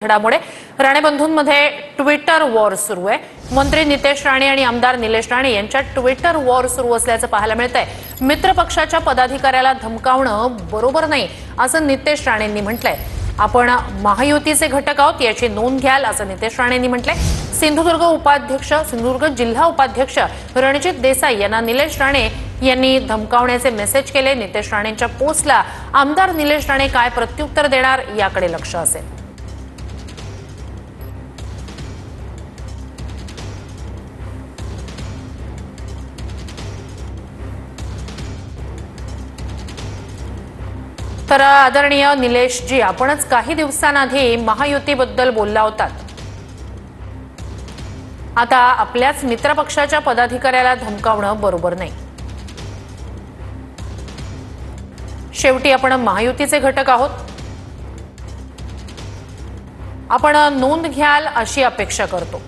घडामोडी Rane बंधूंमध्ये Twitter war सुरू आहे। मंत्री नितेश राणे आणि आमदार निलेश राणे यांच्यात ट्विटर वॉर सुरू असल्याचं पाहायला मिळतंय। मित्र पक्षाच्या पदाधिकाऱ्याला धमकावणं बरोबर नाही असं नितेश राणेंनी म्हटलंय। आपण महायुतीचे घटक आहोत याची नोंद घ्याल असं नितेश राणेंनी म्हटलंय। सिंधुदुर्ग जिल्हा उपाध्यक्ष रणजित देसाई यांना निलेश राणे यांनी धमकावण्याचे मेसेज केले। नितेश राणेंच्या पोस्टला आमदार निलेश राणे काय प्रत्युत्तर देणार याकडे लक्ष असेल। तर आदरणीय निलेशजी, आपणच काही दिवसांआधी महायुतीबद्दल बोलला होतात। आता आपल्याच मित्रपक्षाच्या पदाधिकाऱ्याला धमकावणं बरोबर नाही। शेवटी आपण महायुतीचे घटक आहोत, आपण नोंद घ्याल अशी अपेक्षा करतो।